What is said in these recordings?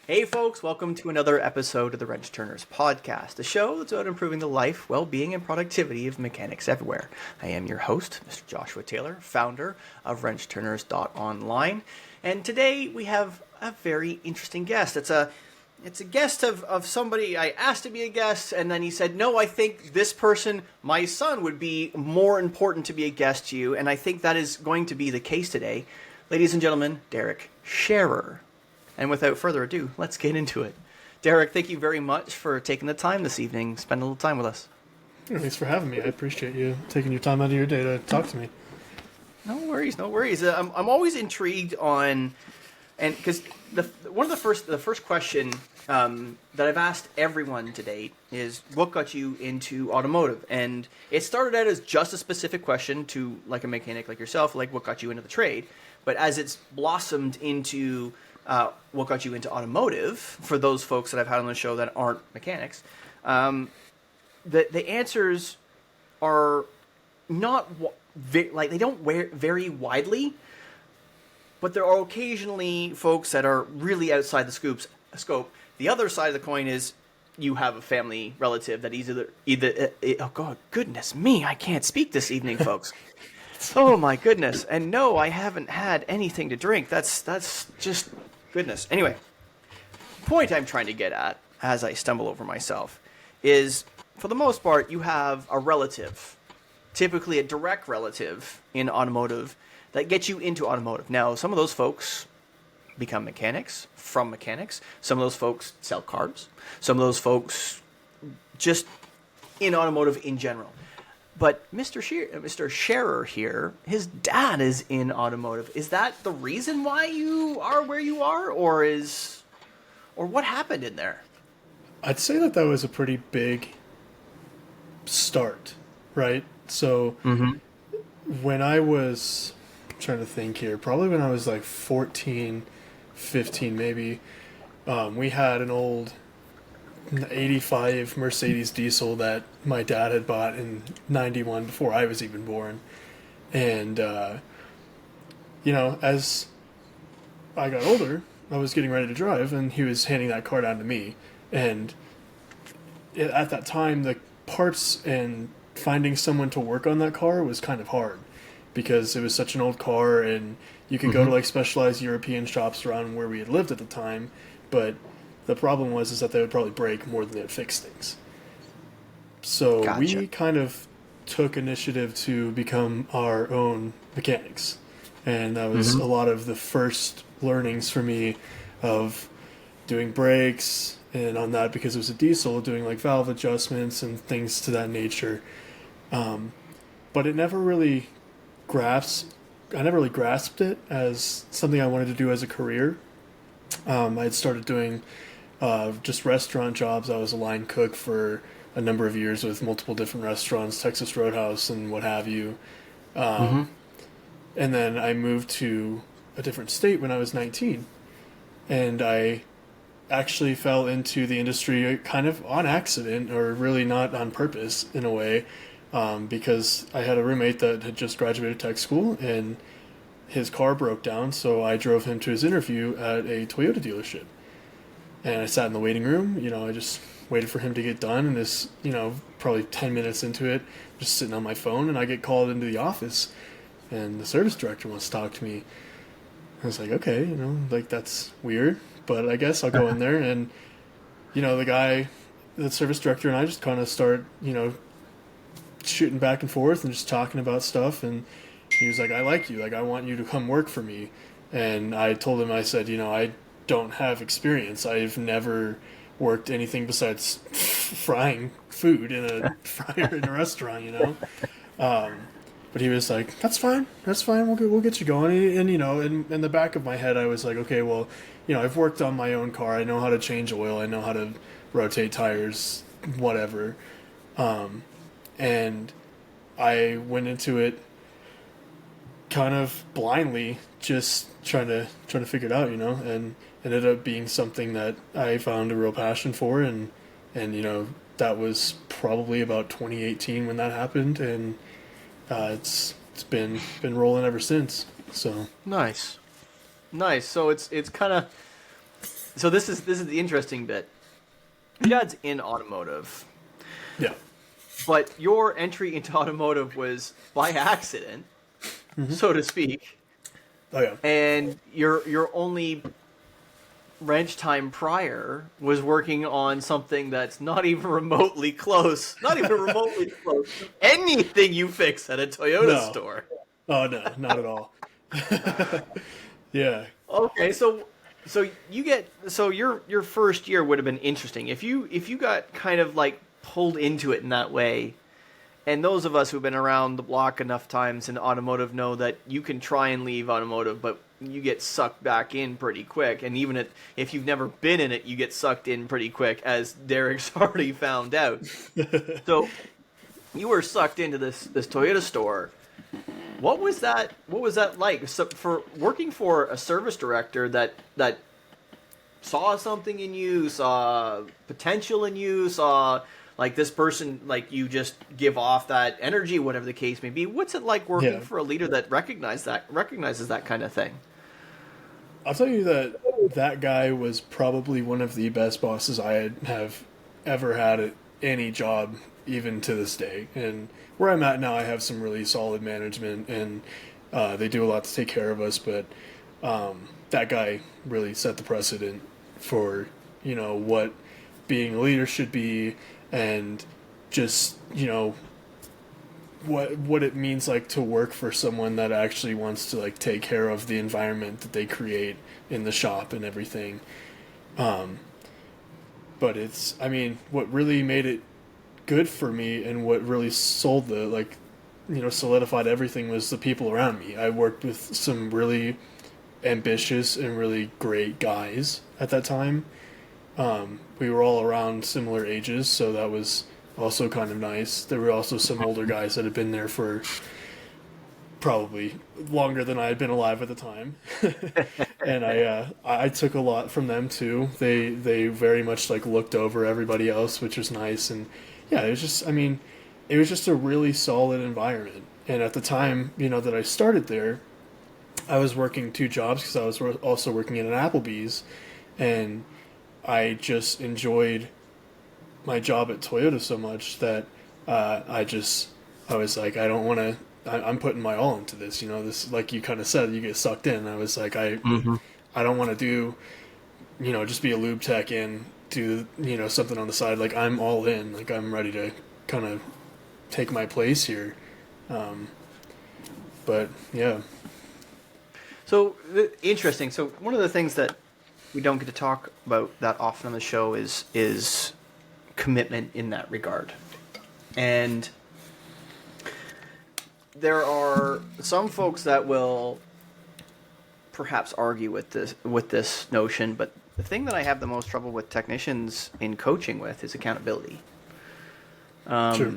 Hey folks, welcome to another episode of the Wrench Turners podcast, a show that's about improving the life, well-being, and productivity of mechanics everywhere. I am your host, Mr. Joshua Taylor, founder of WrenchTurners.online, and today we have a very interesting guest. It's a guest of somebody I asked to be a guest, and then he said, no, I think this person, my son, would be more important to be a guest to you, and I think that is going to be the case today. Ladies and gentlemen, Derek Scherer. And without further ado, let's get into it. Derek, thank you very much for taking the time this evening, spend a little time with us. Thanks for having me. I appreciate you taking your time out of your day to talk to me. No worries, no worries. I'm always intrigued on, and because one of the first question that I've asked everyone to date is what got you into automotive, and it started out as just a specific question to like a mechanic like yourself, like what got you into the trade, but as it's blossomed into what got you into automotive, for those folks that I've had on the show that aren't mechanics, the answers are not like they don't vary widely, but there are occasionally folks that are really outside the scope. The other side of the coin is you have a family relative that either oh god, goodness me, I can't speak this evening, folks. Oh my goodness. And no, I haven't had anything to drink. That's just goodness. Anyway, point I'm trying to get at as I stumble over myself is, for the most part, you have a relative, typically a direct relative in automotive, that gets you into automotive. Now, some of those folks become mechanics from mechanics. Some of those folks sell cars. Some of those folks just in automotive in general. But Mr. Scherer here, his dad is in automotive. Is that the reason why you are where you are, or what happened in there? I'd say that was a pretty big start, right? So when I was, I'm trying to think here, probably when I was like 14, 15 maybe, we had an old 85 Mercedes diesel that my dad had bought in 91 before I was even born. And, as I got older, I was getting ready to drive, and he was handing that car down to me. And at that time, the parts and finding someone to work on that car was kind of hard because it was such an old car, and you could go to like specialized European shops around where we had lived at the time, but the problem was that they would probably break more than they would fix things. So Gotcha. we kind of took initiative to become our own mechanics. And that was a lot of the first learnings for me of doing brakes, and on that, because it was a diesel, doing like valve adjustments and things to that nature. But it never really I never really grasped it as something I wanted to do as a career. I had started doing just restaurant jobs. I was a line cook for a number of years with multiple different restaurants, Texas Roadhouse and what have you. And then I moved to a different state when I was 19. And I actually fell into the industry kind of on accident, or really not on purpose in a way, because I had a roommate that had just graduated tech school, and his car broke down, so I drove him to his interview at a Toyota dealership. And I sat in the waiting room, I just waited for him to get done, and this, probably 10 minutes into it, just sitting on my phone, and I get called into the office, and the service director wants to talk to me. I was like, okay, that's weird, but I guess I'll go in there, and, the service director and I just kind of start, shooting back and forth and just talking about stuff, and he was like, I like you, I want you to come work for me. And I told him, I said, I don't have experience. I've never worked anything besides frying food in a fryer in a restaurant, But he was like, that's fine, we'll get you going. And in the back of my head, I was like, okay, well, I've worked on my own car. I know how to change oil. I know how to rotate tires, whatever. And I went into it kind of blindly, just trying to figure it out, and ended up being something that I found a real passion for, and that was probably about 2018 when that happened, and it's been rolling ever since. So Nice. So it's kind of So this is the interesting bit. Your dad's in automotive, Yeah. but your entry into automotive was by accident, so to speak, Oh yeah. and your only wrench time prior was working on something that's not even remotely close, not even remotely close to anything you fix at a Toyota No. store. Oh no, not at all. Yeah. Okay, so you get so your first year would have been interesting if you got kind of like pulled into it in that way. And those of us who've been around the block enough times in automotive know that you can try and leave automotive, but you get sucked back in pretty quick. And even if you've never been in it, you get sucked in pretty quick, as Derek's already found out. So you were sucked into this Toyota store. What was that? What was that like? So for working for a service director that saw something in you, saw potential in you, saw like this person, like you just give off that energy, whatever the case may be. What's it like working Yeah. for a leader that recognizes that kind of thing? I'll tell you that that guy was probably one of the best bosses have ever had at any job, even to this day. And where I'm at now, I have some really solid management, and they do a lot to take care of us. But that guy really set the precedent for what being a leader should be, and just what it means like to work for someone that actually wants to like take care of the environment that they create in the shop and everything. But what really made it good for me and what really sold solidified everything was the people around me. I worked with some really ambitious and really great guys at that time. We were all around similar ages, so that was also kind of nice. There were also some older guys that had been there for probably longer than I had been alive at the time, and I took a lot from them too. They very much like looked over everybody else, which was nice. And yeah, it was just a really solid environment. And at the time, that I started there, I was working two jobs because I was also working at an Applebee's, and I just enjoyed my job at Toyota so much that I was like, I don't want to. I'm putting my all into this. This, like you kind of said, you get sucked in. I was like, I don't want to do, just be a lube tech and do something on the side. Like I'm all in. Like I'm ready to kind of take my place here. But yeah. So interesting. So one of the things that we don't get to talk about that often on the show is commitment in that regard. And there are some folks that will perhaps argue with this notion, but the thing that I have the most trouble with technicians in coaching with is accountability. Sure.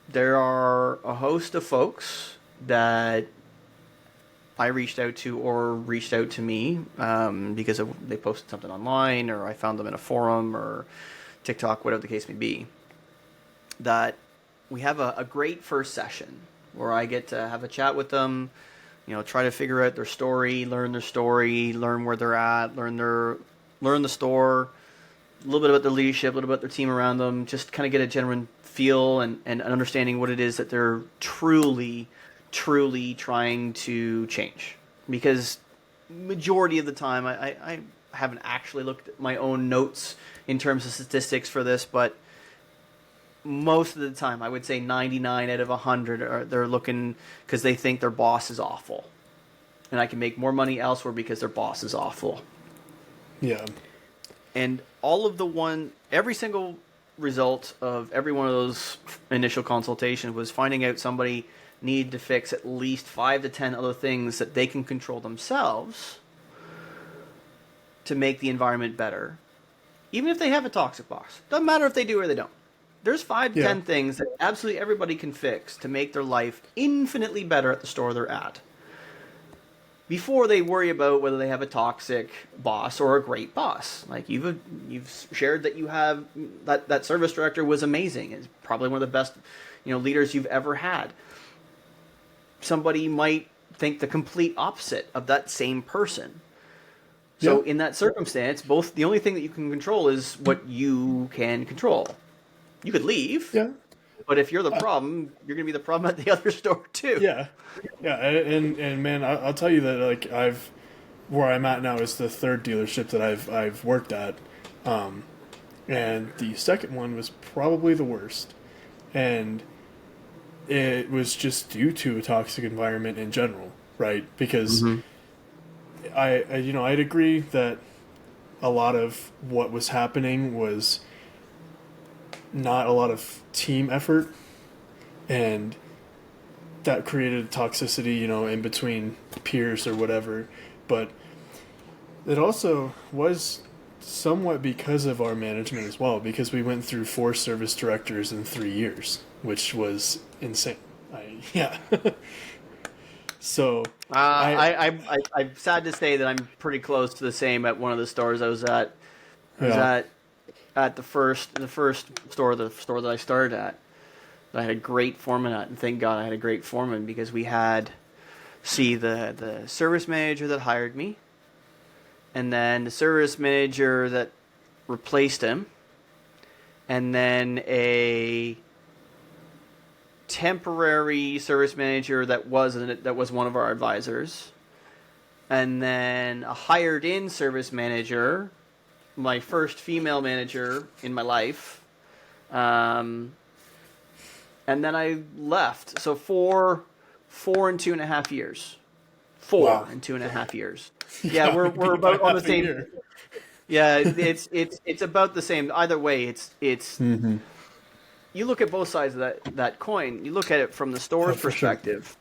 There are a host of folks that I reached out to or reached out to me because they posted something online, or I found them in a forum or TikTok, whatever the case may be, that we have a great first session where I get to have a chat with them, try to figure out their story, learn where they're at, learn the store, a little bit about their leadership, a little bit about their team around them, just kind of get a genuine feel and understanding what it is that they're truly trying to change. Because majority of the time, I haven't actually looked at my own notes in terms of statistics for this, but most of the time, I would say 99 out of 100 they're looking because they think their boss is awful, and I can make more money elsewhere because their boss is awful. Yeah. And every single result of every one of those initial consultations was finding out somebody needed to fix at least 5 to 10 other things that they can control themselves to make the environment better, even if they have a toxic boss. Doesn't matter if they do or they don't. There's 5 to 10 things that absolutely everybody can fix to make their life infinitely better at the store they're at, before they worry about whether they have a toxic boss or a great boss. Like you've shared that you have that service director was amazing. Is probably one of the best leaders you've ever had. Somebody might think the complete opposite of that same person. Yeah. So in that circumstance, both the only thing that you can control is what you can control. You could leave, Yeah. but if you're the problem, you're going to be the problem at the other store too. Yeah. Yeah. And man, I'll tell you that like where I'm at now is the third dealership that I've worked at, and the second one was probably the worst, and it was just due to a toxic environment in general, right? Because Mm-hmm. I'd agree that a lot of what was happening was not a lot of team effort, and that created toxicity, in between peers or whatever. But it also was somewhat because of our management as well, because we went through 4 service directors in 3 years, which was insane. Yeah. So I I'm sad to say that I'm pretty close to the same at one of the stores I was at. I was yeah at the first store, the store that I started at. I had a great foreman at, and thank God I had a great foreman because we had, the service manager that hired me, and then the service manager that replaced him, and then a temporary service manager that was one of our advisors, and then a hired in service manager, my first female manager in my life, and then I left. So four and 2.5 years, four wow and 2.5 years. Yeah, yeah we're beat by about on the half a same. year. Yeah, it's about the same. Either way, it's Mm-hmm. you look at both sides of that coin. You look at it from the store's For sure. perspective.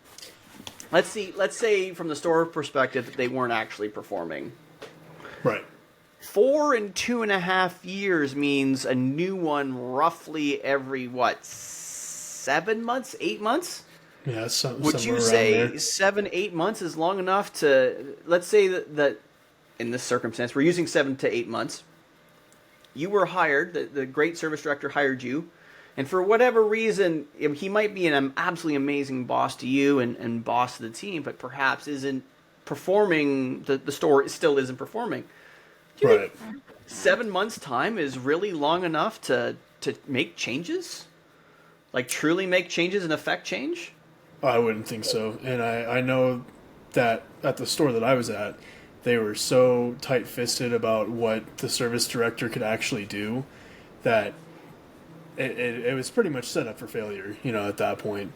Let's say from the store perspective that they weren't actually performing. Right. 4 and 2.5 years means a new one roughly every 7 months, 8 months. Yeah, Would somewhere you around there. say 7, 8 months is long enough to, let's say that in this circumstance we're using 7 to 8 months. You were hired, the great service director hired you, and for whatever reason, he might be an absolutely amazing boss to you and boss to the team, but perhaps isn't performing, the store still isn't performing. Do you think Right. 7 months' time is really long enough to make changes? Like truly make changes and affect change? I wouldn't think so. And I know that at the store that I was at, they were so tight fisted about what the service director could actually do that it was pretty much set up for failure, at that point.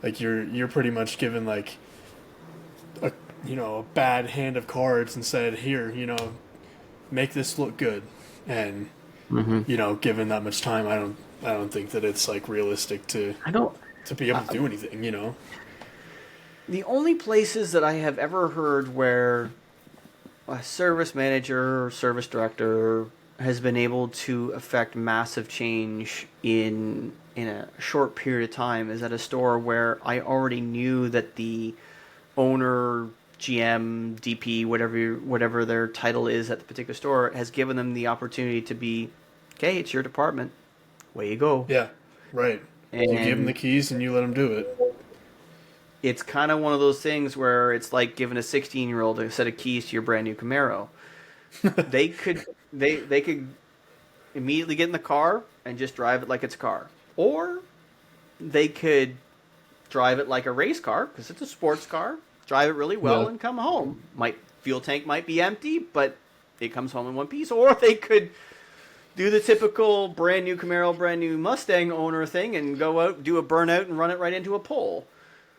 Like you're pretty much given like a bad hand of cards and said, here, make this look good. And, given that much time, I don't think that it's like realistic I don't. to be able to do anything. The only places that I have ever heard where a service manager or service director has been able to affect massive change in a short period of time is at a store where I already knew that the owner, GM, DP, whatever their title is at the particular store, has given them the opportunity to be, okay, it's your department, away you go. Yeah, right. You give them the And keys and you let them do it. it's kind of one of those things where it's like giving a 16-year-old a set of keys to your brand new Camaro. They could they could immediately get in the car and just drive it like it's a car, or they could drive it like a race car because it's a sports car. Drive it really well Yeah. and come home. Fuel tank might be empty, but it comes home in one piece. Or they could do the typical brand new Camaro, brand new Mustang owner thing and go out, do a burnout, and run it right into a pole.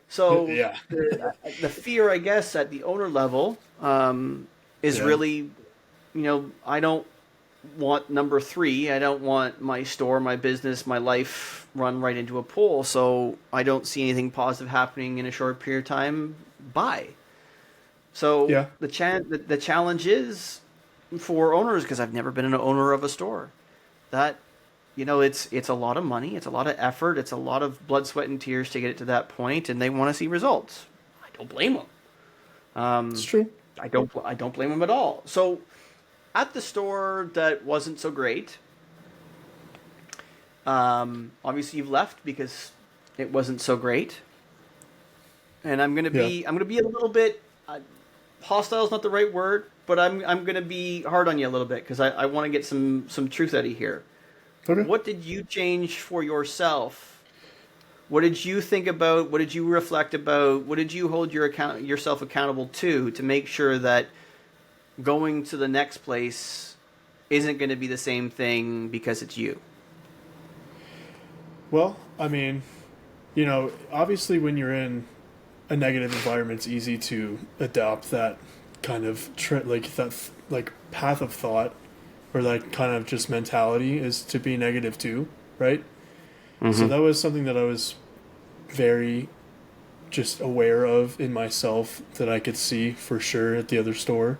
So Yeah. the fear, I guess, at the owner level is Yeah. really, I don't want number 3. I don't want my store, my business, my life run right into a pole. So I don't see anything positive happening in a short period of time. Bye. So Yeah. the challenge is for owners, because I've never been an owner of a store, that it's a lot of money, it's a lot of effort, it's a lot of blood, sweat, and tears to get it to that point, and they want to see results. I don't blame them. It's true. I don't blame them at all. So at the store that wasn't so great, obviously you've left because it wasn't so great, and I'm gonna Yeah. be a little bit hostile is not the right word. but I'm gonna be hard on you a little bit because I want to get some truth out of here. Okay. What did you change for yourself? What did you think about? What did you reflect about? What did you hold yourself accountable to make sure that going to the next place isn't going to be the same thing because it's you? Well, I mean, obviously when you're in a negative environment, it's easy to adopt that kind of like path of thought, or that kind of just mentality is to be negative too, right? So that was something that I was very just aware of in myself, that I could see for sure at the other store.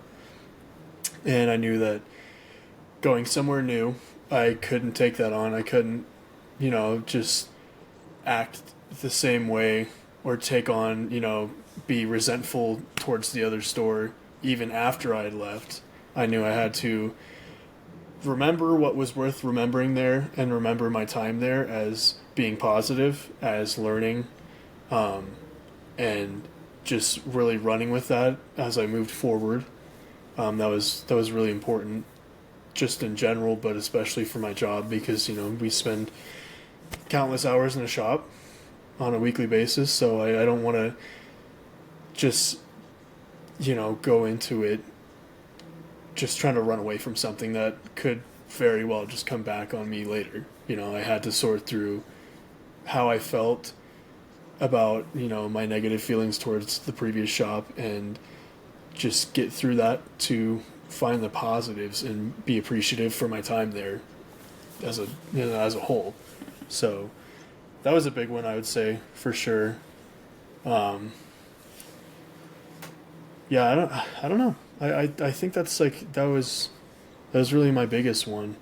And I knew that going somewhere new, I couldn't take that on. I couldn't, just act the same way, or take on, be resentful towards the other store even after I had left. I knew I had to remember what was worth remembering there, and remember my time there as being positive, as learning, and just really running with that as I moved forward. That was really important, just in general, but especially for my job, because we spend countless hours in a shop on a weekly basis. So I don't want to just go into it just trying to run away from something that could very well just come back on me later. I had to sort through how I felt about my negative feelings towards the previous shop, and just get through that to find the positives and be appreciative for my time there as a whole. So that was a big one, I would say, for sure. Yeah, I don't know. I think that's like that was really my biggest one.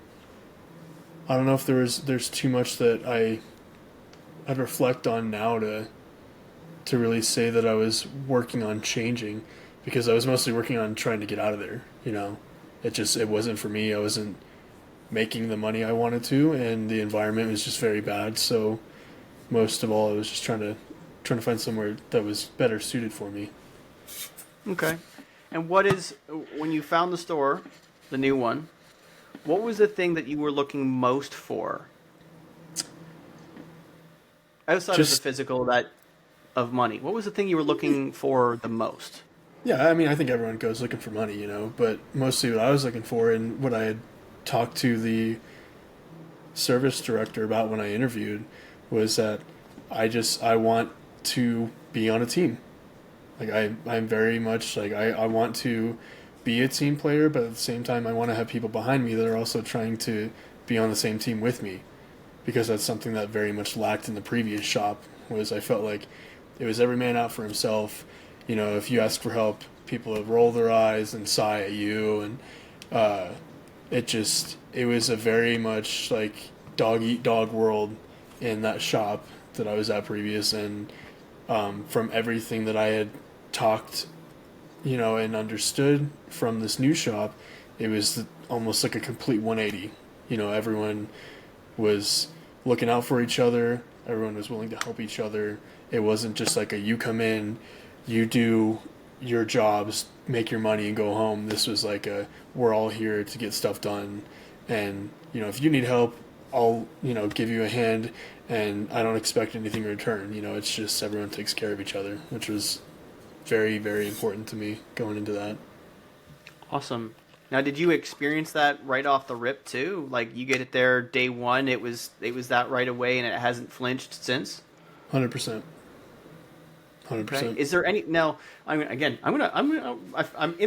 I don't know if there's too much that I'd reflect on now to really say that I was working on changing, because I was mostly working on trying to get out of there. It wasn't for me. I wasn't making the money I wanted to, and the environment was just very bad. So most of all, I was just trying to find somewhere that was better suited for me. Okay. And when you found the store, the new one, what was the thing that you were looking most for? Outside of the physical of money, what was the thing you were looking for the most? Yeah, I mean, I think everyone goes looking for money, but mostly what I was looking for, and what I had talked to the service director about when I interviewed, was that I want to be on a team. Like I'm very much like I want to be a team player, but at the same time I want to have people behind me that are also trying to be on the same team with me, because that's something that very much lacked in the previous shop. Was I felt like it was every man out for himself. If you ask for help, people would roll their eyes and sigh at you, and it was a very much like dog eat dog world in that shop that I was at previous. And from everything that I had talked, and understood from this new shop, it was almost like a complete 180. Everyone was looking out for each other. Everyone was willing to help each other. It wasn't just like you come in, you do your jobs, make your money, and go home. This was like we're all here to get stuff done. And, if you need help, I'll, give you a hand, and I don't expect anything in return. It's just everyone takes care of each other, which was very, very important to me going into that. Awesome. Now, did you experience that right off the rip too? Like you get it there day one, it was that right away, and it hasn't flinched since. 100%. 100%. Okay. Is there any now? I'm in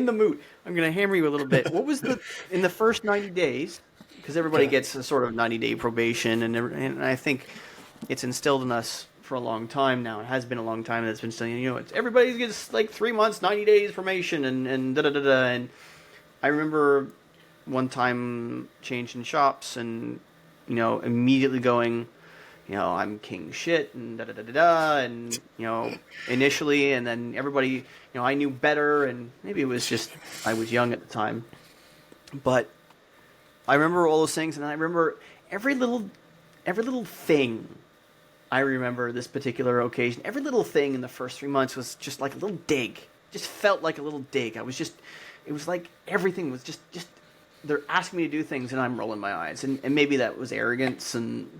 the mood. I'm gonna hammer you a little bit. What was in the first 90 days? Because everybody gets a sort of 90-day probation, and I think it's instilled in us for a long time now. It has been a long time that's been still, everybody gets like 3 months, 90 days probation, and da da da da. And I remember one time changing shops, and immediately going, I'm king shit, and da da da da da, and initially, and then everybody, I knew better, and maybe it was just I was young at the time, but I remember all those things, and I remember every little thing. I remember this particular occasion. Every little thing in the first 3 months was just like a little dig. Just felt like a little dig. I was just it was like everything was just they're asking me to do things and I'm rolling my eyes, and maybe that was arrogance,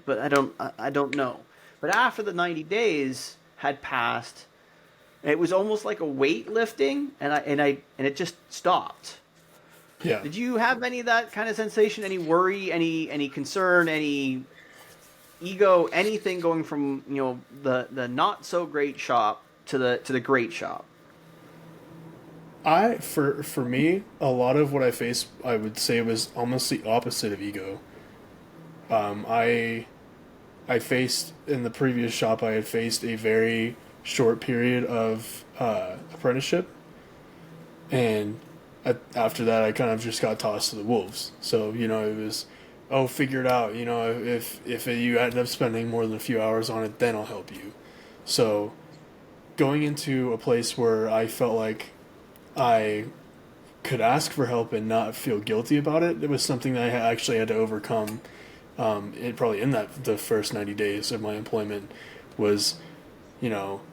but I don't know. But after the 90 days had passed, it was almost like a weight lifting, and it just stopped. Yeah. Did you have any of that kind of sensation? Any worry? Any concern? Any ego? Anything going from the not so great shop to the great shop? For me, a lot of what I faced, I would say, was almost the opposite of ego. I faced in the previous shop, I had faced a very short period of apprenticeship, and after that, I kind of just got tossed to the wolves. So it was, oh, figure it out. If you end up spending more than a few hours on it, then I'll help you. So going into a place where I felt like I could ask for help and not feel guilty about it, it was something that I actually had to overcome. Probably in the first 90 days of my employment was,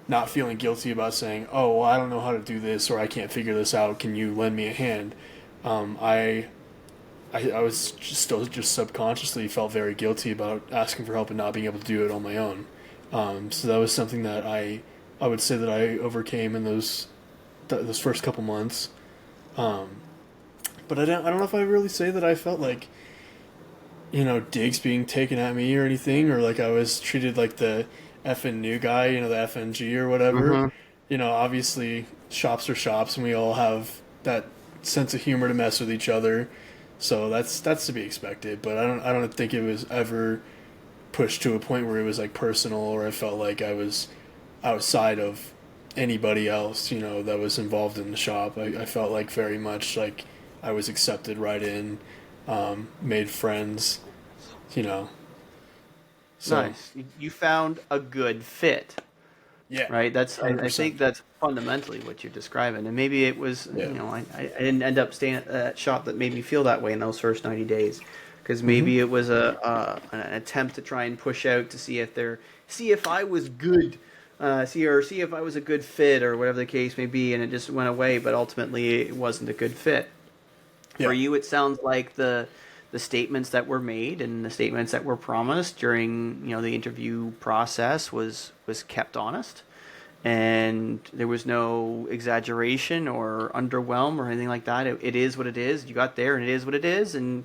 not feeling guilty about saying, oh, well, I don't know how to do this, or I can't figure this out. Can you lend me a hand? I was still just subconsciously felt very guilty about asking for help and not being able to do it on my own. So that was something that I would say that I overcame in those first couple months. But I don't know if I really say that I felt like, digs being taken at me or anything, or like I was treated like the effing new guy, the FNG or whatever. Obviously shops are shops and we all have that sense of humor to mess with each other. So that's to be expected, but I don't think it was ever pushed to a point where it was like personal, or I felt like I was outside of anybody else, that was involved in the shop. I felt like very much like I was accepted right in, made friends, So Nice. You found a good fit. yeah, Right. That's I 100%. think that's fundamentally what you're describing, and maybe it was Yeah. I didn't end up staying at that shop that made me feel that way in those first 90 days, because Mm-hmm. maybe it was an attempt to try and push out to see if I was good, see if I was a good fit or whatever the case may be, and it just went away. But ultimately, it wasn't a good fit. For Yeah. you, it sounds like the statements that were made and the statements that were promised during the interview process was kept honest, and there was no exaggeration or underwhelm or anything like that. It is what it is. You got there, and it is what it is, and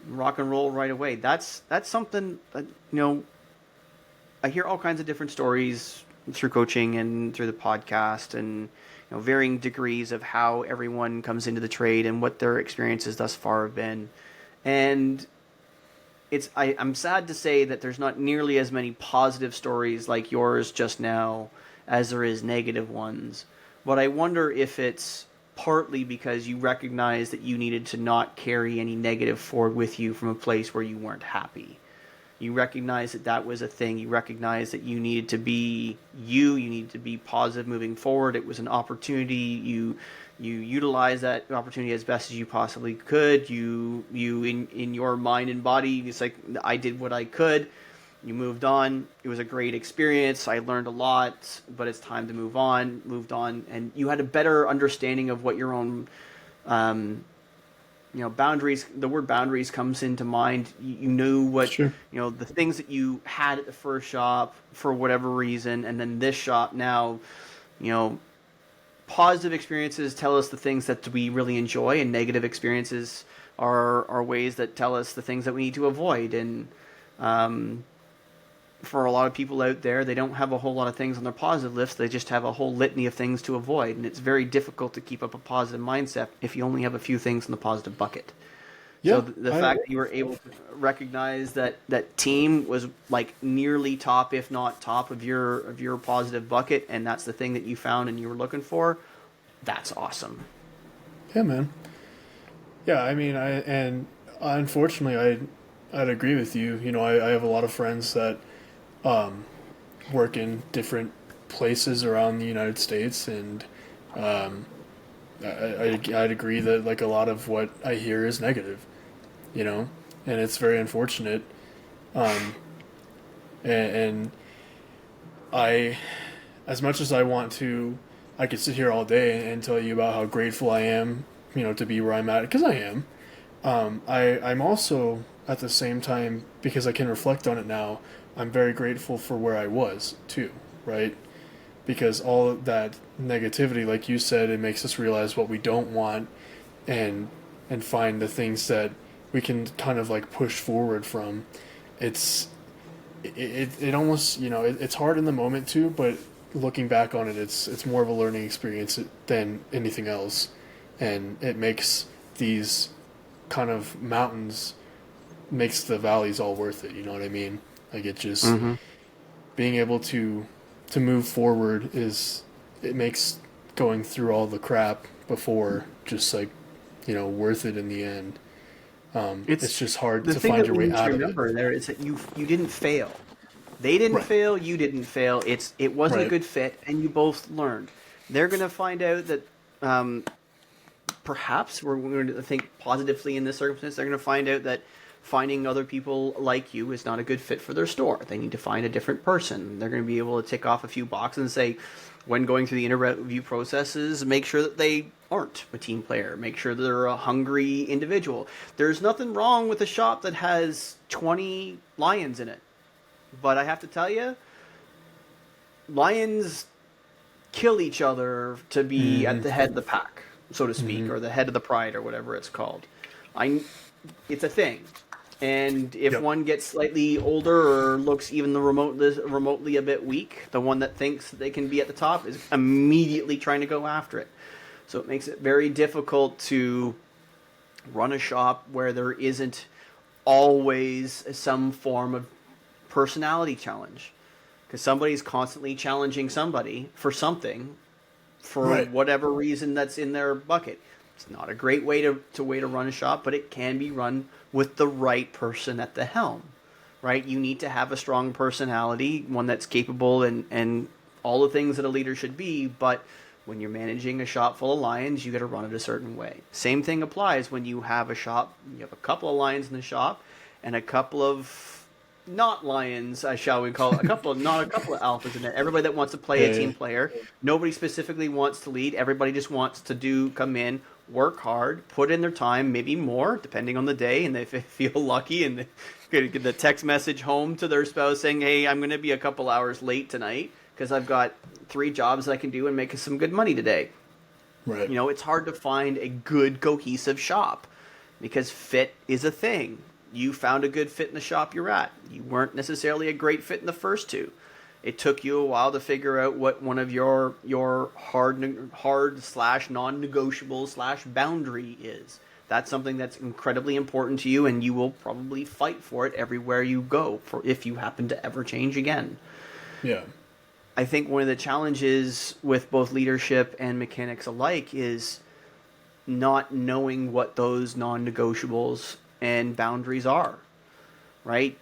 rock and roll right away. That's something that I hear all kinds of different stories through coaching and through the podcast, and varying degrees of how everyone comes into the trade and what their experiences thus far have been. And I'm sad to say that there's not nearly as many positive stories like yours just now as there is negative ones. But I wonder if it's partly because you recognize that you needed to not carry any negative forward with you from a place where you weren't happy. You recognize that that was a thing. You recognize that you needed to be you needed to be positive moving forward. It was an opportunity. You utilized that opportunity as best as you possibly could. You in your mind and body, it's like, I did what I could. You moved on. It was a great experience. I learned a lot, but it's time to move on. Moved on, and you had a better understanding of what your own boundaries. The word boundaries comes into mind. You knew what Sure. the things that you had at the first shop for whatever reason, and then this shop now, positive experiences tell us the things that we really enjoy, and negative experiences are ways that tell us the things that we need to avoid. And for a lot of people out there, they don't have a whole lot of things on their positive list. They just have a whole litany of things to avoid, and it's very difficult to keep up a positive mindset if you only have a few things in the positive bucket. So Yeah. the fact that you were able to recognize that team was like nearly top, if not top of your positive bucket, and that's the thing that you found and you were looking for, that's awesome. Yeah, man. Yeah, I mean, unfortunately, I'd agree with you. I have a lot of friends that work in different places around the United States, and I'd agree that like a lot of what I hear is negative, and it's very unfortunate. Um, and I, as much as I want to, I could sit here all day and tell you about how grateful I am to be where I'm at, because I am. I'm also at the same time, because I can reflect on it now, I'm very grateful for where I was too, right? Because all of that negativity, like you said, it makes us realize what we don't want, and find the things that we can kind of like push forward from. It's it almost, it's hard in the moment too, but looking back on it, it's more of a learning experience than anything else, and it makes these kind of mountains, makes the valleys all worth it. You know what I mean? Like, it just, Mm-hmm. being able to move forward, is, it makes going through all the crap before just like, worth it in the end. It's It's just hard the to thing find that your we way need to out of it. remember there is that you didn't fail. They didn't Right. fail, you didn't fail. It wasn't a Right. good fit, and you both learned. They're going to find out that um, perhaps we're going to think positively in this circumstance. They're going to find out that finding other people like you is not a good fit for their store. They need to find a different person. They're going to be able to tick off a few boxes and say, when going through the interview processes, make sure that they aren't a team player. Make sure they're a hungry individual. There's nothing wrong with a shop that has 20 lions in it. But I have to tell you, lions kill each other to be at Mm-hmm. the head of the pack, so to speak, Mm-hmm. or the head of the pride, or whatever it's called. I, it's a thing, and if Yep. one gets slightly older or looks even the remotely a bit weak, the one that thinks they can be at the top is immediately trying to go after it. So it makes it very difficult to run a shop where there isn't always some form of personality challenge, because somebody's constantly challenging somebody for something, for Right. whatever reason that's in their bucket. It's not a great way to run a shop, but it can be run with the right person at the helm. Right? You need to have a strong personality, one that's capable and all the things that a leader should be, but when you're managing a shop full of lions, you got to run it a certain way. Same thing applies when you have a shop, you have a couple of lions in the shop and a couple of not lions, shall we call it, not a couple of alphas in there. Everybody that wants to play a Yeah. team player. Nobody specifically wants to lead. Everybody just wants to come in, work hard, put in their time, maybe more, depending on the day, and if they feel lucky and they get the text message home to their spouse saying, "Hey, I'm going to be a couple hours late tonight because I've got 3 jobs that I can do and make some good money today." Right. It's hard to find a good cohesive shop because fit is a thing. You found a good fit in the shop you're at. You weren't necessarily a great fit in the first two. It took you a while to figure out what one of your hard slash non-negotiable slash boundary is. That's something that's incredibly important to you, and you will probably fight for it everywhere you go, for if you happen to ever change again. Yeah. I think one of the challenges with both leadership and mechanics alike is not knowing what those non-negotiables and boundaries are, right?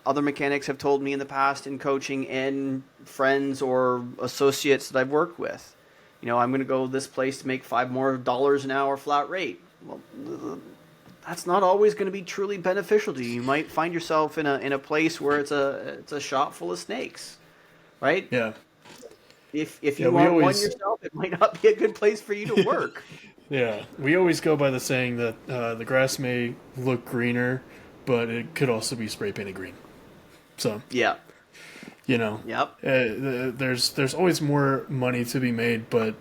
Other mechanics have told me in the past in coaching and friends or associates that I've worked with, I'm going to go this place to make $5 more an hour flat rate. Well, that's not always going to be truly beneficial to you. You might find yourself in a place where it's a shop full of snakes, right? Yeah. If Yeah. you We aren't one always. yourself, it might not be a good place for you to work. Yeah, we always go by the saying that the grass may look greener, but it could also be spray painted green. So, Yeah. you know, Yep. there's always more money to be made, but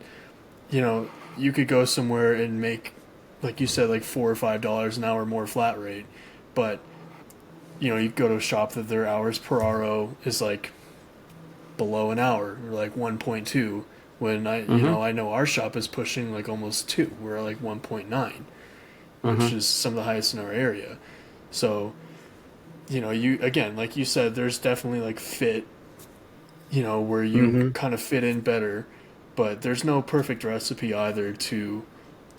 you could go somewhere and make, like you said, like $4 or $5 an hour more flat rate, but you go to a shop that their hours per RO is like below an hour, or like 1.2. When I know our shop is pushing like almost 2. We're like 1.9, which is some of the highest in our area. So, you again, like you said, there's definitely like fit, where you kind of fit in better, but there's no perfect recipe either to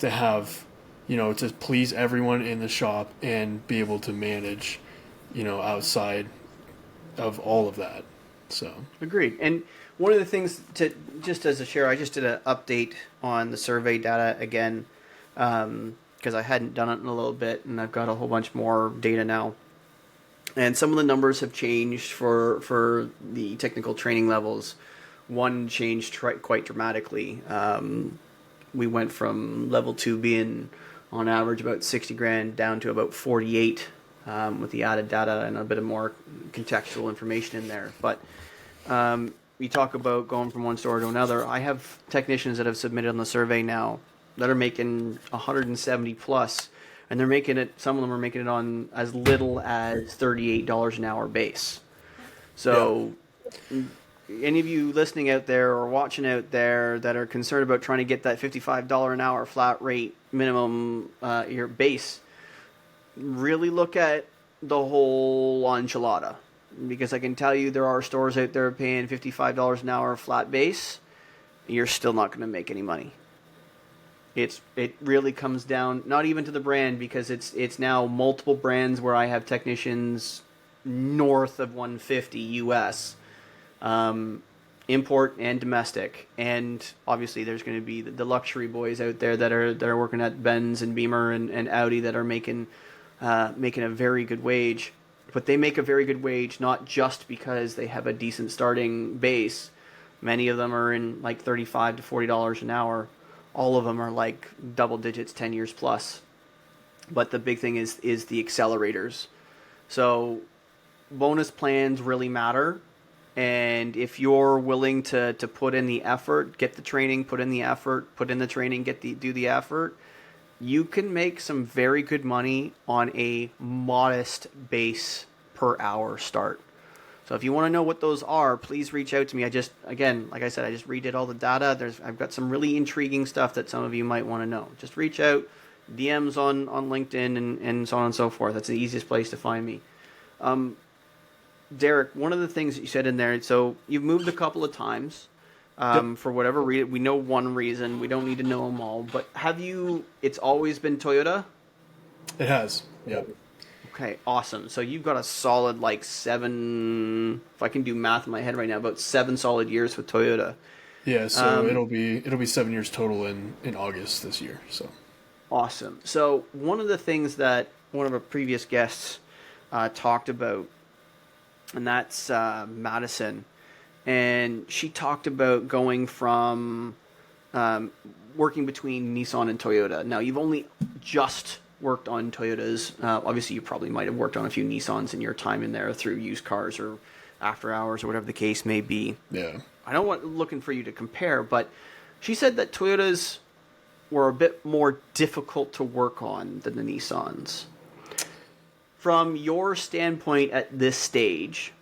have, to please everyone in the shop and be able to manage, outside of all of that. So, Agreed. And one of the things to just as a share, I just did an update on the survey data again because I hadn't done it in a little bit, and I've got a whole bunch more data now. And some of the numbers have changed for the technical training levels. One changed quite dramatically. we went from level 2 being on average about 60 grand down to about 48 with the added data and a bit of more contextual information in there. But you talk about going from one store to another. I have technicians that have submitted on the survey now that are making 170 plus, and they're making it. Some of them are making it on as little as $38 an hour base. So, any of you listening out there or watching out there that are concerned about trying to get that $55 an hour flat rate minimum your base, really look at the whole enchilada. Because I can tell you there are stores out there paying $55 an hour flat base, you're still not going to make any money. It really comes down not even to the brand, because it's now multiple brands where I have technicians north of 150 US, import and domestic, and obviously there's going to be the luxury boys out there that are working at Benz and Beamer and Audi that are making a very good wage. But they make a very good wage not just because they have a decent starting base. Many of them are in like $35 to $40 an hour. All of them are like double digits, 10 years plus. But the big thing is the accelerators. So bonus plans really matter. And if you're willing to put in the effort, get the training, put in the effort, put in the training, do the effort, you can make some very good money on a modest base per hour start. So if you want to know what those are, please reach out to me. Like I said, I just redid all the data. I've got some really intriguing stuff that some of you might want to know. Just reach out, DMs on LinkedIn and so on and so forth. That's the easiest place to find me. Derek, one of the things that you said in there, so you've moved a couple of times. For whatever reason, we know one reason. We don't need to know them all. But it's always been Toyota? It has, yep. Okay, awesome. So you've got a solid 7, if I can do math in my head right now, about 7 solid years with Toyota. Yeah, so it'll be 7 years total in August this year. So awesome. So one of the things that one of our previous guests talked about, and that's Madison. And she talked about going from working between Nissan and Toyota. Now, you've only just worked on Toyotas. Obviously, you probably might have worked on a few Nissans in your time in there through used cars or after hours or whatever the case may be. Yeah. I don't want looking for you to compare, but she said that Toyotas were a bit more difficult to work on than the Nissans. From your standpoint at this stage,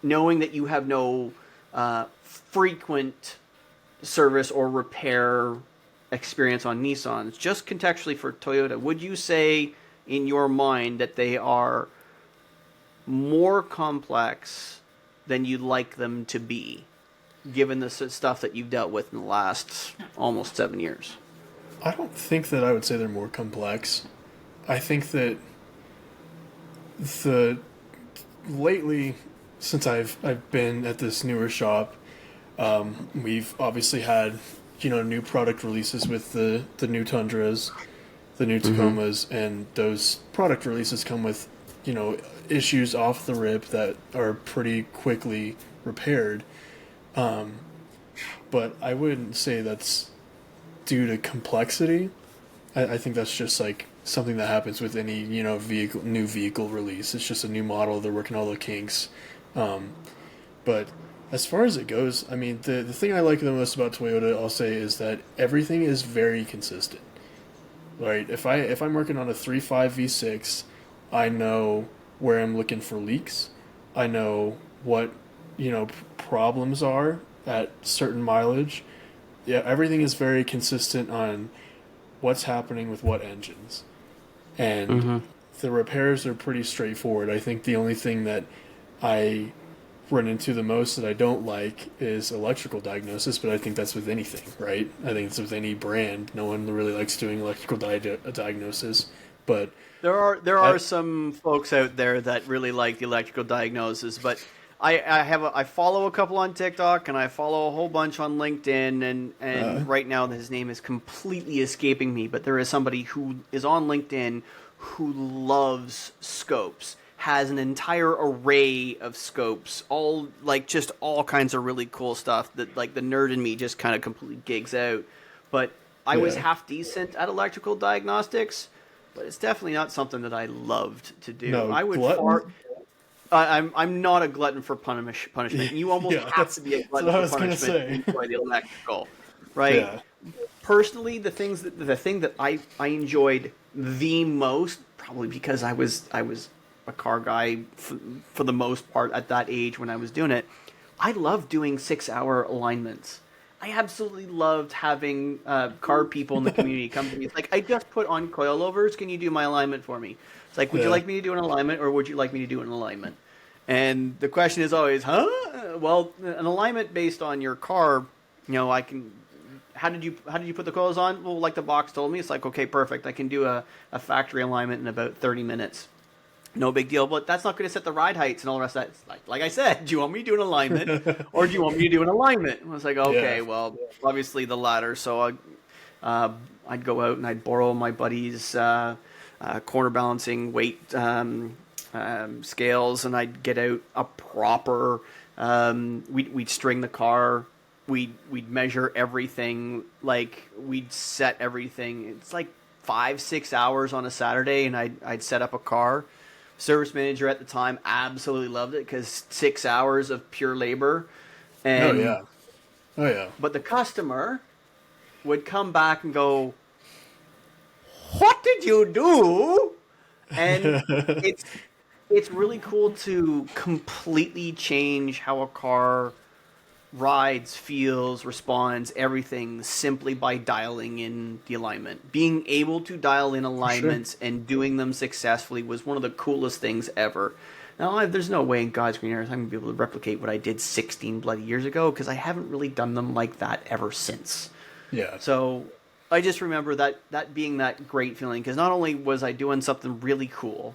knowing that you have no frequent service or repair experience on Nissans, just contextually for Toyota, would you say in your mind that they are more complex than you'd like them to be, given the stuff that you've dealt with in the last almost 7 years? I don't think that I would say they're more complex. I think that lately, since I've been at this newer shop, we've obviously had new product releases with the new Tundras, the new Tacomas, and those product releases come with issues off the rip that are pretty quickly repaired. But I wouldn't say that's due to complexity. I think that's just like something that happens with any new vehicle release. It's just a new model. They're working all the kinks. But as far as it goes, I mean, the thing I like the most about Toyota, I'll say, is that everything is very consistent. Right? If I'm working on a 3.5 V6, I know where I'm looking for leaks. I know what problems are at certain mileage. Yeah, everything is very consistent on what's happening with what engines. And the repairs are pretty straightforward. I think the only thing that I run into the most that I don't like is electrical diagnosis, but I think that's with anything, right? I think it's with any brand. No one really likes doing electrical diagnosis, but there are some folks out there that really like the electrical diagnosis, but I follow a couple on TikTok and I follow a whole bunch on LinkedIn, and right now his name is completely escaping me, but there is somebody who is on LinkedIn who loves scopes, has an entire array of scopes, all kinds of really cool stuff that like the nerd in me just kind of completely gigs out. But I was Yeah. half decent at electrical diagnostics, but it's definitely not something that I loved to do. No, I would far. glutton? I'm not a glutton for punishment. You almost Yeah, have to be a that's glutton what I for was gonna punishment to say. enjoy the electrical, right? Yeah. Personally, the thing that I enjoyed the most, probably because I was a car guy for the most part at that age when I was doing it. I loved doing 6 hour alignments. I absolutely loved having car people in the community come to me. It's like, I just put on coilovers. Can you do my alignment for me? It's like, would you Yeah. like me to do an alignment, or would you like me to do an alignment? And the question is always, huh? Well, an alignment based on your car, I can. How did you put the coils on? Well, like the box told me, it's like, okay, perfect. I can do a factory alignment in about 30 minutes. No big deal, but that's not going to set the ride heights and all the rest of that. It's like I said, do you want me to do an alignment, or do you want me to do an alignment? I was like, Yeah. okay, well, obviously the latter. So I'd go out and I'd borrow my buddy's corner balancing weight scales, and I'd get out a proper. We'd string the car. We'd measure everything. Like, we'd set everything. It's like 5-6 hours on a Saturday, and I'd set up a car. Service manager at the time absolutely loved it because 6 hours of pure labor. Oh And yeah. Oh yeah. but the customer would come back and go, "What did you do?" And it's it's really cool to completely change how a car rides, feels, responds, everything, simply by dialing in the alignment. Being able to dial in Sure. alignments and doing them successfully was one of the coolest things ever. Now, there's no way in God's green earth I'm going to be able to replicate what I did 16 bloody years ago, because I haven't really done them like that ever since. Yeah. So I just remember that being that great feeling, because not only was I doing something really cool,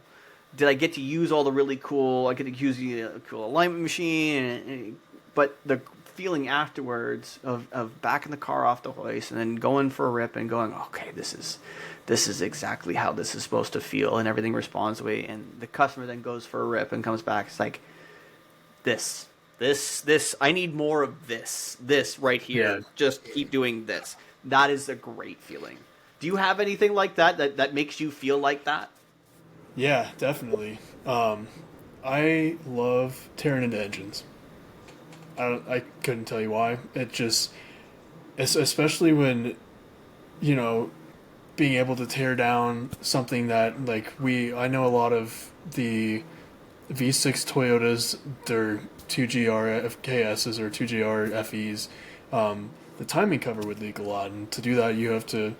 did I get to use all the really cool, I get to use the cool alignment machine, but the feeling afterwards of backing the car off the hoist and then going for a rip and going, okay, this is exactly how this is supposed to feel, and everything responds the way, and the customer then goes for a rip and comes back. It's like, this, I need more of this right Yeah. here. Just keep doing this. That is a great feeling. Do you have anything like that makes you feel like that? Yeah, definitely. I love tearing into engines. I couldn't tell you why. It just, especially when, you know, being able to tear down something that, like, I know a lot of the V6 Toyotas, their 2GR FKSs or 2GR FEs, the timing cover would leak a lot, and to do that you have to,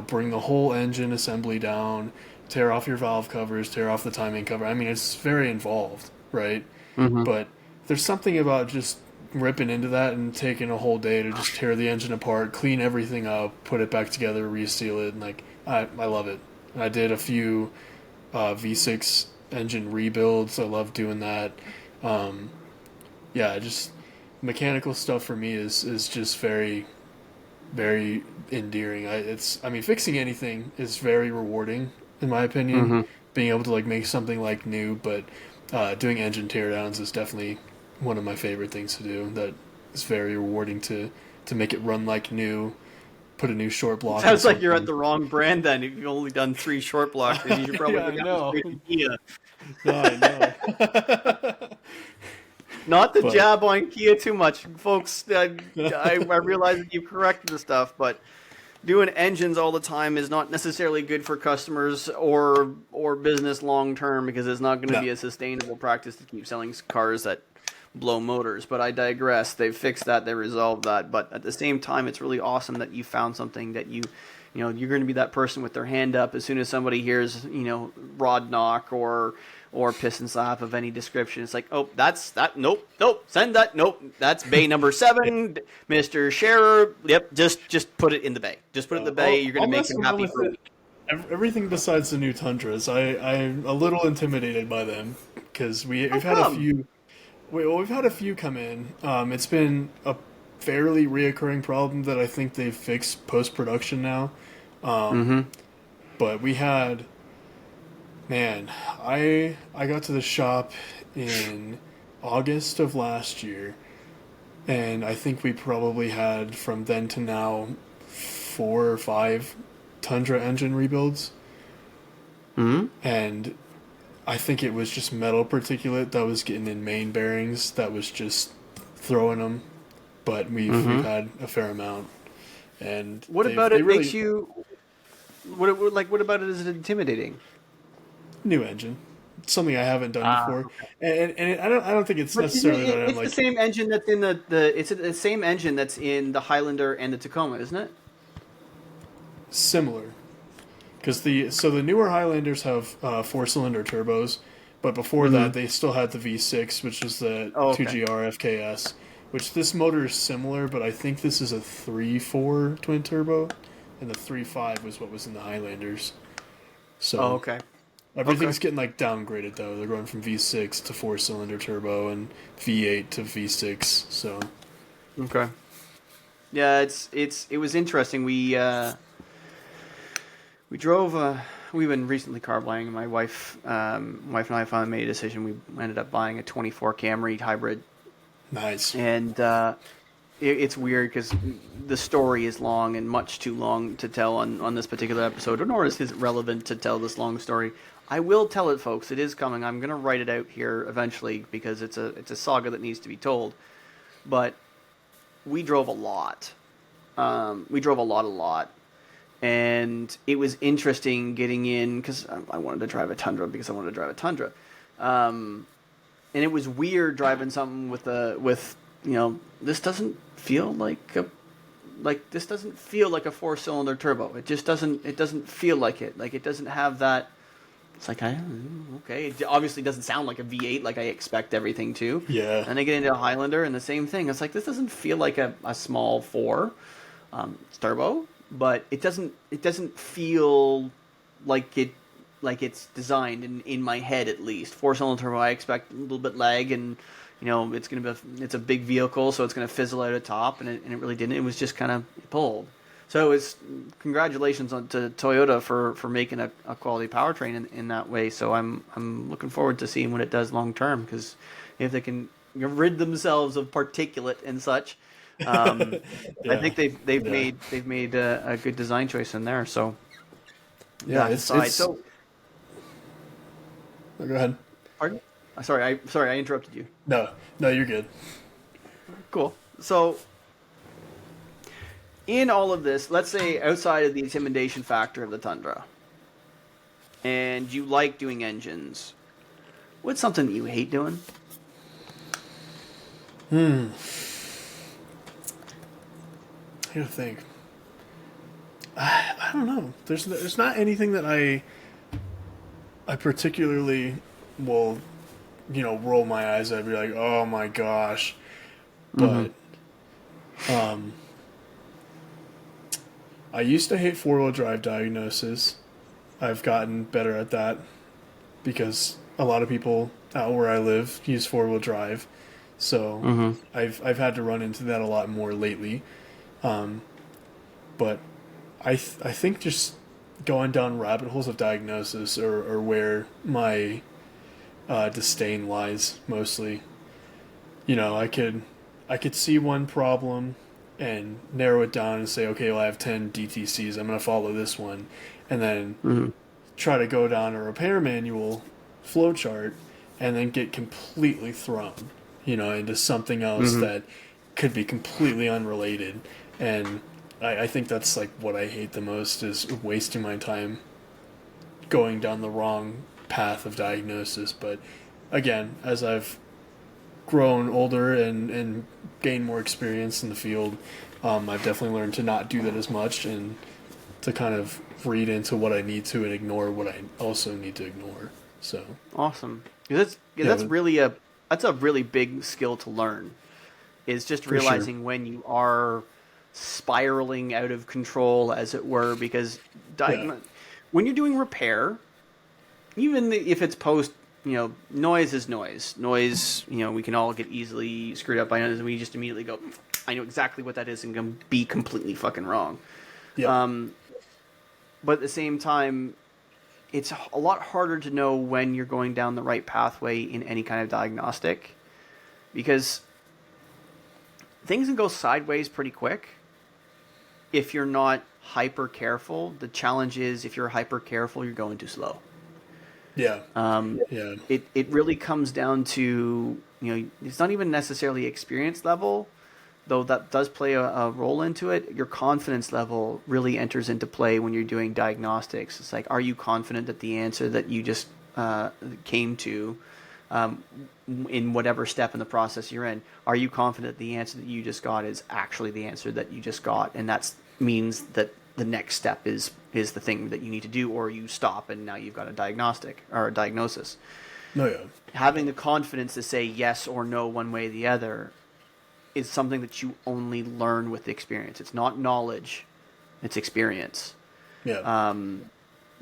bring the whole engine assembly down, tear off your valve covers, tear off the timing cover. I mean, it's very involved, right? Mm-hmm. But there's something about just ripping into that and taking a whole day to just tear the engine apart, clean everything up, put it back together, reseal it, and I love it. And I did a few V6 engine rebuilds. I love doing that. Yeah, just mechanical stuff for me is just very, very endearing. Fixing anything is very rewarding in my opinion. Mm-hmm. Being able to make something new, but doing engine teardowns is definitely one of my favorite things to do. That is very rewarding to make it run like new. Put a new short block. Sounds like you're at the wrong brand then. If you've only done 3 short blocks, then you should probably Yeah, I go down know. straight to Kia. No, I know. Not to But jab on Kia too much, folks. I realize that you've corrected the stuff, but doing engines all the time is not necessarily good for customers or business long term, because it's not going to no, be a sustainable practice to keep selling cars that blow motors. But I digress. They've fixed that. They resolved that. But at the same time, it's really awesome that you found something that you're going to be that person with their hand up as soon as somebody hears rod knock or piston slap of any description. It's like, oh, that's that. Nope, send that. Nope, that's bay number 7, Mr. Scherer. Yep, just put it in the bay. Just put it in the bay. You're going to make him happy for a week. everything besides the new Tundras, I'm a little intimidated by them because we've How had a come? few. We've had a few come in. It's been a fairly reoccurring problem that I think they've fixed post production now. Mm-hmm. But we had, man, I got to the shop in August of last year, and I think we probably had from then to now 4 or 5 Tundra engine rebuilds. Hmm. And I think it was just metal particulate that was getting in main bearings that was just throwing them. But we've had a fair amount, and What about they it really makes you? What about it is intimidating? new engine, something I haven't done Ah, before, okay. and I don't think it's But isn't necessarily that I'm it's the like same engine that's in it's the same engine that's in the Highlander and the Tacoma, isn't it? similar because the newer Highlanders have 4-cylinder turbos, but before Mm-hmm. that they still had the V6, which is the Oh, okay. 2GR FKS, which this motor is similar, but I think this is a 3.4 twin turbo, and the 3.5 was what was in the Highlanders. Oh, So okay. Okay. everything's getting like downgraded though. They're going from V6 to 4-cylinder turbo and V8 to V6. So Okay. Yeah, it was interesting. We drove. We've been recently car buying. My wife and I finally made a decision. We ended up buying a 24 Camry hybrid, nice. and it's weird because the story is long and much too long to tell on this particular episode, nor is it relevant to tell this long story. I will tell it, folks. It is coming. I'm gonna write it out here eventually because it's a saga that needs to be told. But we drove a lot. We drove a lot, and it was interesting getting in because I wanted to drive a Tundra because I wanted to drive a Tundra, and it was weird driving something with this doesn't feel this doesn't feel like a 4-cylinder turbo. It doesn't feel like it. Like it doesn't have that. It's like okay. It obviously doesn't sound like a V8 like I expect everything to. Yeah. And I get into a Highlander and the same thing. It's like this doesn't feel like a small 4. It's turbo, but it doesn't feel like it's designed in my head at least. 4-cylinder turbo, I expect a little bit lag, and it's a big vehicle, so it's gonna fizzle out at top, and it really didn't. It was just kind of pulled. So it's congratulations to Toyota for making a quality powertrain in that way. So I'm looking forward to seeing what it does long term, because if they can rid themselves of particulate and such, I Yeah. think Yeah. they've made a good design choice in there. So Yeah. that aside, It's. so Oh, go ahead. pardon? Sorry, I interrupted you. No. No, you're good. Cool. So in all of this, let's say outside of the intimidation factor of the Tundra, and you like doing engines, what's something that you hate doing? I gotta think. I don't know. There's not anything that I particularly will roll my eyes at and be like, oh my gosh. Mm-hmm. But I used to hate 4-wheel drive diagnosis. I've gotten better at that because a lot of people out where I live use 4-wheel drive. So Mm-hmm. I've had to run into that a lot more lately. But I think just going down rabbit holes of diagnosis or where my disdain lies mostly. I could see one problem and narrow it down and say, okay, well, I have 10 DTCs. I'm going to follow this one, and then Mm-hmm. try to go down a repair manual flowchart, and then get completely thrown, into something else Mm-hmm. that could be completely unrelated. And I think that's like what I hate the most is wasting my time going down the wrong path of diagnosis. But again, as I've grown older and gained more experience in the field, I've definitely learned to not do that as much and to kind of read into what I need to and ignore what I also need to ignore. So Awesome. 'Cause yeah, that's a really big skill to learn. Is just for sure. realizing when you are spiraling out of control, as it were, because Yeah, when you're doing repair, even if it's post, noise is noise. Noise, we can all get easily screwed up by it, and we just immediately go, I know exactly what that is, and can be completely fucking wrong. yep, But at the same time, it's a lot harder to know when you're going down the right pathway in any kind of diagnostic, because things can go sideways pretty quick if you're not hyper careful. The challenge is if you're hyper careful, you're going too slow. Yeah. Um, Yeah. it really comes down to, it's not even necessarily experience level, though that does play a role into it. Your confidence level really enters into play when you're doing diagnostics. It's like, are you confident that the answer that you just came to, um, in whatever step in the process you're in, are you confident the answer that you just got is actually the answer that you just got? And that means that the next step is the thing that you need to do, or you stop and now you've got a diagnostic or a diagnosis. No, yeah. Having the confidence to say yes or no one way or the other is something that you only learn with experience. It's not knowledge, it's experience. Yeah.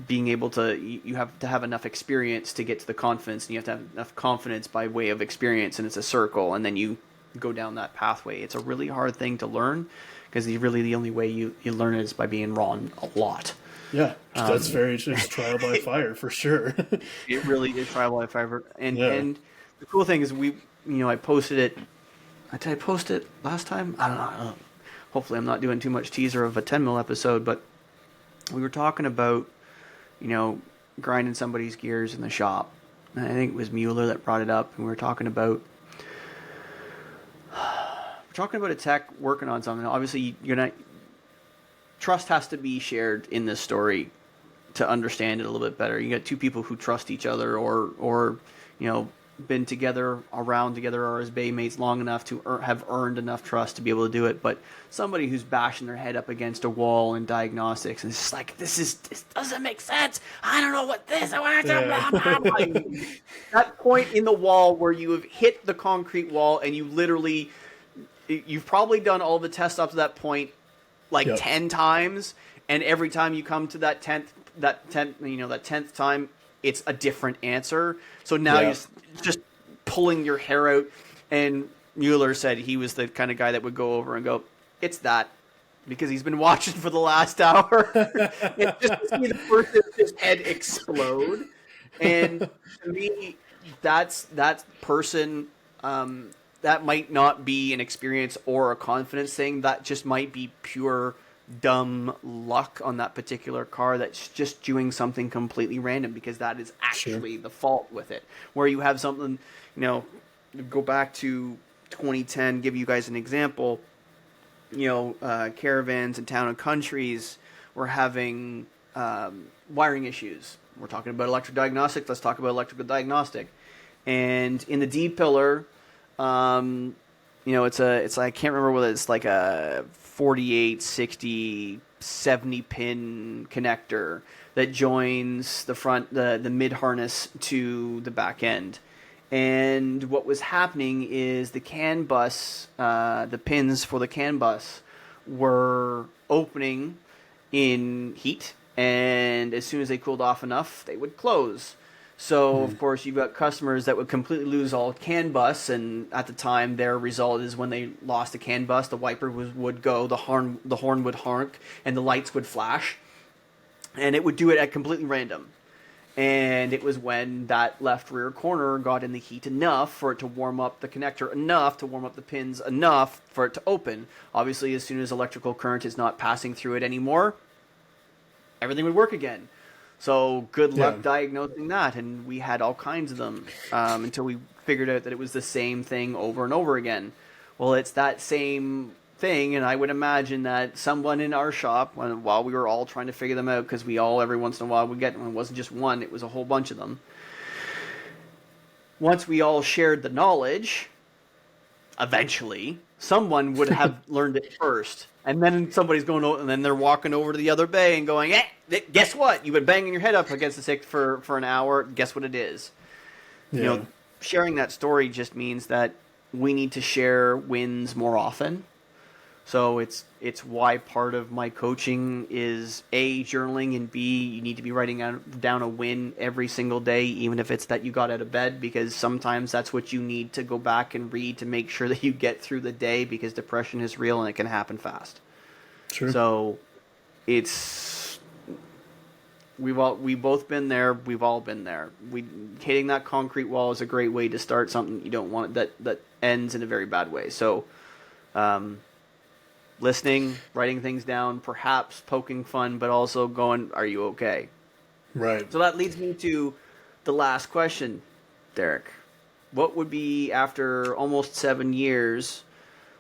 Being able to, you have to have enough experience to get to the confidence, and you have to have enough confidence by way of experience, and it's a circle, and then you go down that pathway. It's a really hard thing to learn, because really the only way you learn it is by being wrong a lot. Yeah. That's it's trial by fire for sure. It really is trial by fire. And Yeah. and the cool thing is I posted it. Did I post it last time? I don't know. Hopefully I'm not doing too much teaser of a 10 mil episode, but we were talking about, grinding somebody's gears in the shop. And I think it was Mueller that brought it up, and we were talking about a tech working on something. Obviously, trust has to be shared in this story to understand it a little bit better. You got two people who trust each other, or been around together, or as baymates long enough to have earned enough trust to be able to do it. But somebody who's bashing their head up against a wall in diagnostics, and it's just like, this doesn't make sense. I don't know what this. I want to. That point in the wall where you have hit the concrete wall, and you've probably done all the tests up to that point like 10 times, and every time you come to that 10th time, it's a different answer. So now you're just pulling your hair out. And Mueller said he was the kind of guy that would go over and go, it's that, because he's been watching for the last hour. And just to see the person's head explode. And to me, that person, that might not be an experience or a confidence thing. That just might be pure dumb luck on that particular car that's just doing something completely random, because that is actually the fault with it. Where you have something, go back to 2010, give you guys an example, caravans and town and countries were having wiring issues. We're talking about electric diagnostic. Let's talk about electrical diagnostic. And in the D pillar, it's I can't remember whether it's like a 48, 60, 70 pin connector that joins the front, the mid harness to the back end. And what was happening is the CAN bus, the pins for the CAN bus were opening in heat, and as soon as they cooled off enough, they would close. So, of course, you've got customers that would completely lose all CAN bus, and at the time, their result is when they lost a CAN bus, the wiper would go, the horn would honk, and the lights would flash, and it would do it at completely random. And it was when that left rear corner got in the heat enough for it to warm up the connector enough to warm up the pins enough for it to open. Obviously, as soon as electrical current is not passing through it anymore, everything would work again. So good luck diagnosing that, and we had all kinds of them until we figured out that it was the same thing over and over again. Well, it's that same thing, and I would imagine that someone in our shop, while we were all trying to figure them out, because we all, every once in a while, would get, it wasn't just one, it was a whole bunch of them. Once we all shared the knowledge, eventually, someone would have learned it first. And then somebody's going over, and then they're walking over to the other bay and going, guess what? You've been banging your head up against the stick for an hour. Guess what it is? Yeah. Sharing that story just means that we need to share wins more often. So it's why part of my coaching is A, journaling, and B, you need to be writing down a win every single day, even if it's that you got out of bed, because sometimes that's what you need to go back and read to make sure that you get through the day, because depression is real and it can happen fast. Sure. So we've both been there. We've all been there. Hitting that concrete wall is a great way to start something you don't want that ends in a very bad way. So, listening, writing things down, perhaps poking fun, but also going, "Are you okay?" Right. So that leads me to the last question, Derek. What would be, after almost 7 years,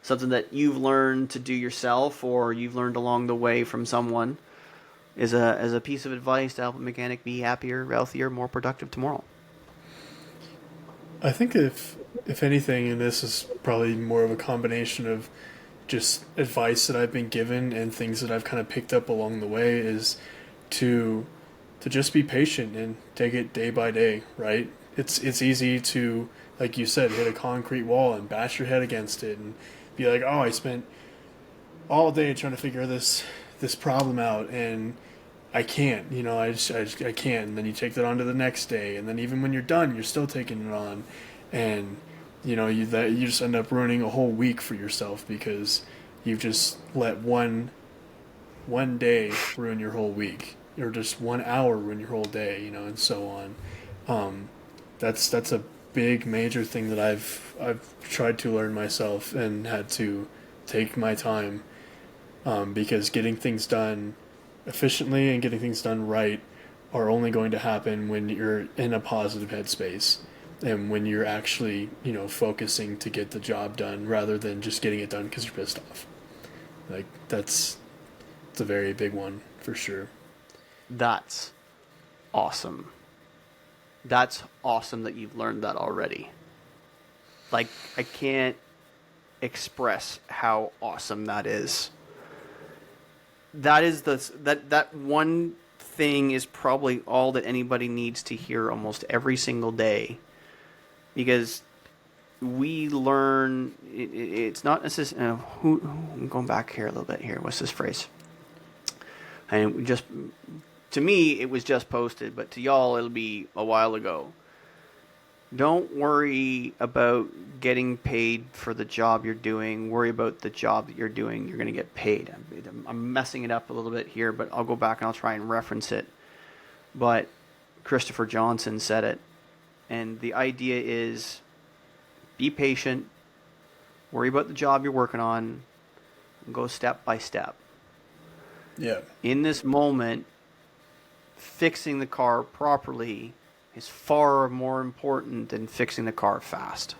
something that you've learned to do yourself or you've learned along the way from someone as a piece of advice to help a mechanic be happier, healthier, more productive tomorrow? I think if anything, and this is probably more of a combination of just advice that I've been given and things that I've kind of picked up along the way, is to to just be patient and take it day by day, right? It's easy to, like you said, hit a concrete wall and bash your head against it and be like, "Oh, I spent all day trying to figure this problem out and I can't, I can't." And then you take that on to the next day, and then even when you're done, you're still taking it on, and you just end up ruining a whole week for yourself because you've just let one day ruin your whole week, or just 1 hour ruin your whole day, and so on. That's a big major thing that I've tried to learn myself and had to take my time, because getting things done efficiently and getting things done right are only going to happen when you're in a positive headspace and when you're actually focusing to get the job done rather than just getting it done because you're pissed off. Like it's a very big one for sure. That's awesome. That's awesome that you've learned that already. Like, I can't express how awesome that is. That one thing is probably all that anybody needs to hear almost every single day, because we learn it's not necessarily I'm going back here a little bit here. What's this phrase? And we just, to me, it was just posted, but to y'all, it'll be a while ago. Don't worry about getting paid for the job you're doing. Worry about the job that you're doing. You're going to get paid. I'm messing it up a little bit here, but I'll go back and I'll try and reference it. But Christopher Johnson said it. And the idea is, be patient. Worry about the job you're working on. And go step by step. Yeah. In this moment, fixing the car properly is far more important than fixing the car fast.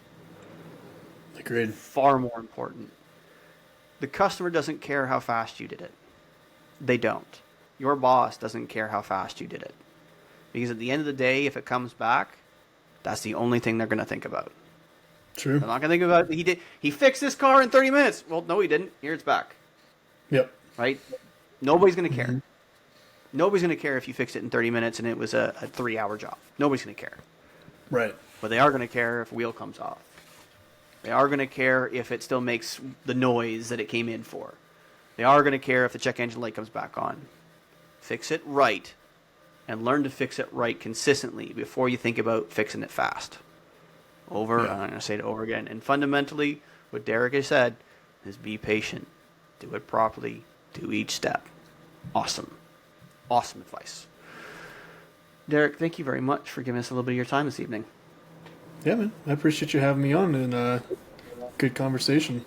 Agreed. Far more important. The customer doesn't care how fast you did it. They don't. Your boss doesn't care how fast you did it. Because at the end of the day, if it comes back, that's the only thing they're going to think about. True. They're not going to think about, he fixed this car in 30 minutes. Well, no, he didn't. Here, it's back. Yep. Right? Nobody's going to care. Mm-hmm. Nobody's going to care if you fixed it in 30 minutes and it was a 3-hour job. Nobody's going to care. Right. But they are going to care if a wheel comes off. They are going to care if it still makes the noise that it came in for. They are going to care if the check engine light comes back on. Fix it right, and learn to fix it right consistently before you think about fixing it fast. I'm going to say it over again. And fundamentally, what Derek has said is be patient. Do it properly. Do each step. Awesome. Awesome advice. Derek, thank you very much for giving us a little bit of your time this evening. Yeah, man. I appreciate you having me on, and good conversation.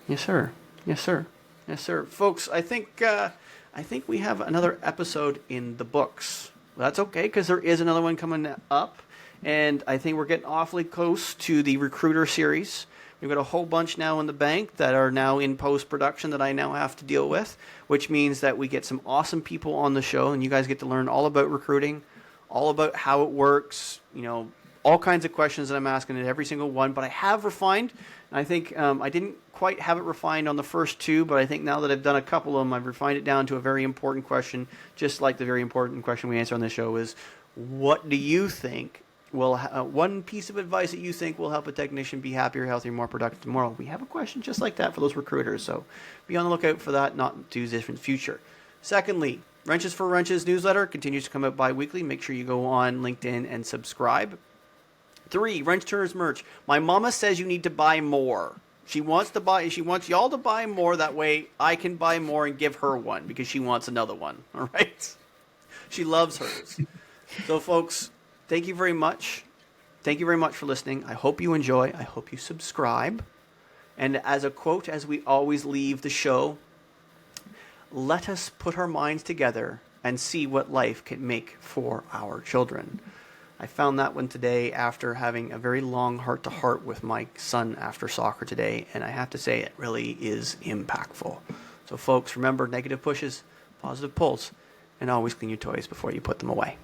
Yes, sir. Yes, sir. Yes, sir. Folks, I think we have another episode in the books. Well, that's okay, because there is another one coming up, and I think we're getting awfully close to the Recruiter series. We've got a whole bunch now in the bank that are now in post-production that I now have to deal with, which means that we get some awesome people on the show, and you guys get to learn all about recruiting, all about how it works, all kinds of questions that I'm asking in every single one. But I have refined, and I think I didn't quite have it refined on the first two, but I think now that I've done a couple of them, I've refined it down to a very important question, just like the very important question we answer on this show is, what do you think one piece of advice that you think will help a technician be happier, healthier, more productive tomorrow? We have a question just like that for those recruiters, so be on the lookout for that, not too distant future. Secondly, Wrenches for Wrenches newsletter continues to come out bi-weekly. Make sure you go on LinkedIn and subscribe. 3, Wrench Turners merch. My mama says you need to buy more. She wants y'all to buy more, that way I can buy more and give her one, because she wants another one. All right? She loves hers. So folks, thank you very much. Thank you very much for listening. I hope you enjoy. I hope you subscribe. And as a quote, as we always leave the show, let us put our minds together and see what life can make for our children. I found that one today after having a very long heart-to-heart with my son after soccer today, and I have to say it really is impactful. So folks, remember, negative pushes, positive pulls, and always clean your toys before you put them away.